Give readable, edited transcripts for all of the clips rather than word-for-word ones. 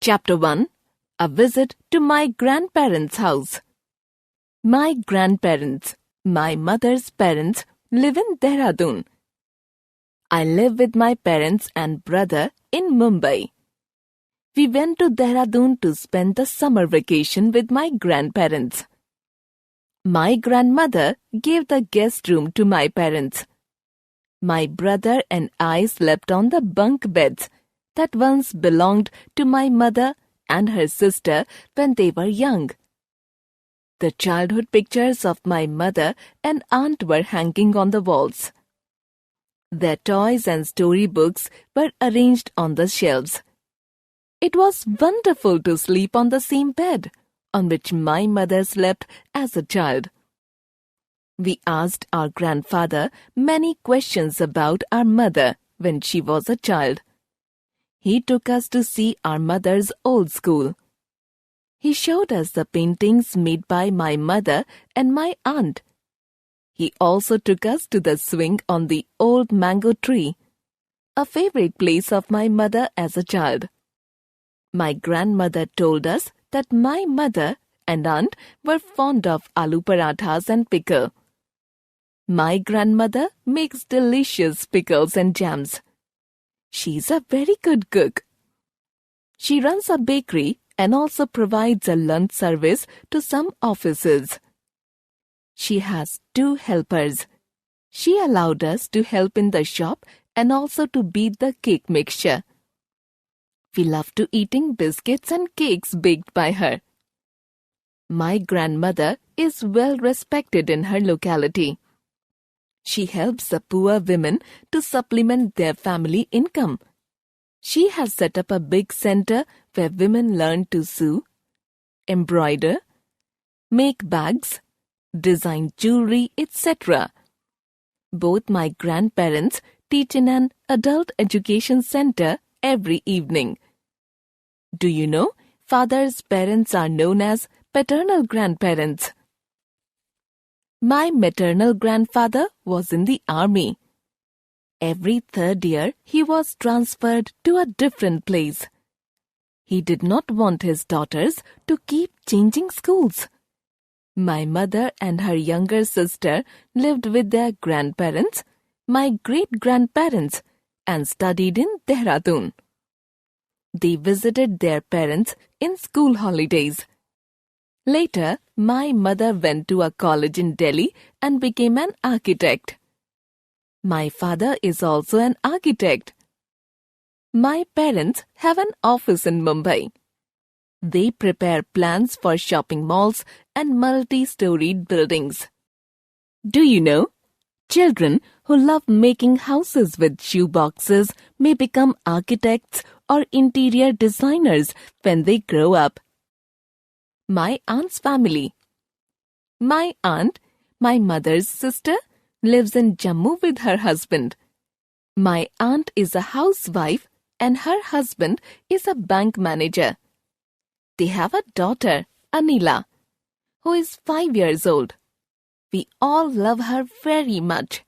Chapter 1. A Visit to My Grandparents' House. My grandparents, my mother's parents, live in Dehradun. I live with my parents and brother in Mumbai. We went to Dehradun to spend the summer vacation with my grandparents. My grandmother gave the guest room to my parents. My brother and I slept on the bunk beds that once belonged to my mother and her sister when they were young. The childhood pictures of my mother and aunt were hanging on the walls. Their toys and storybooks were arranged on the shelves. It was wonderful to sleep on the same bed on which my mother slept as a child. We asked our grandfather many questions about our mother when she was a child. He took us to see our mother's old school. He showed us the paintings made by my mother and my aunt. He also took us to the swing on the old mango tree, a favorite place of my mother as a child. My grandmother told us that my mother and aunt were fond of aloo parathas and pickle. My grandmother makes delicious pickles and jams. She's a very good cook. She runs a bakery and also provides a lunch service to some offices. She has 2 helpers. She allowed us to help in the shop and also to beat the cake mixture. We love to eating biscuits and cakes baked by her. My grandmother is well respected in her locality. She helps the poor women to supplement their family income. She has set up a big center where women learn to sew, embroider, make bags, design jewelry, etc. Both my grandparents teach in an adult education center every evening. Do you know, father's parents are known as paternal grandparents. My maternal grandfather was in the army. Every 3rd year, he was transferred to a different place. He did not want his daughters to keep changing schools. My mother and her younger sister lived with their grandparents, my great-grandparents, and studied in Dehradun. They visited their parents in school holidays. Later, my mother went to a college in Delhi and became an architect. My father is also an architect. My parents have an office in Mumbai. They prepare plans for shopping malls and multi-storied buildings. Do you know? Children who love making houses with shoe boxes may become architects or interior designers when they grow up. My aunt's family. My aunt, my mother's sister, lives in Jammu with her husband. My aunt is a housewife and her husband is a bank manager. They have a daughter, Anila, who is 5 years old. We all love her very much.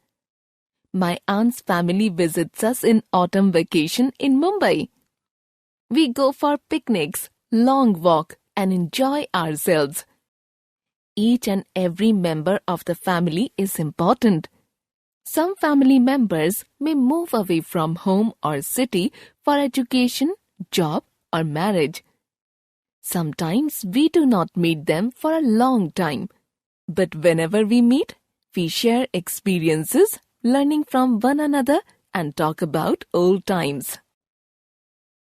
My aunt's family visits us in autumn vacation in Mumbai. We go for picnics, long walk, and enjoy ourselves. Each and every member of the family is important. Some family members may move away from home or city for education, job, or marriage. Sometimes we do not meet them for a long time. But whenever we meet, we share experiences, learning from one another, and talk about old times.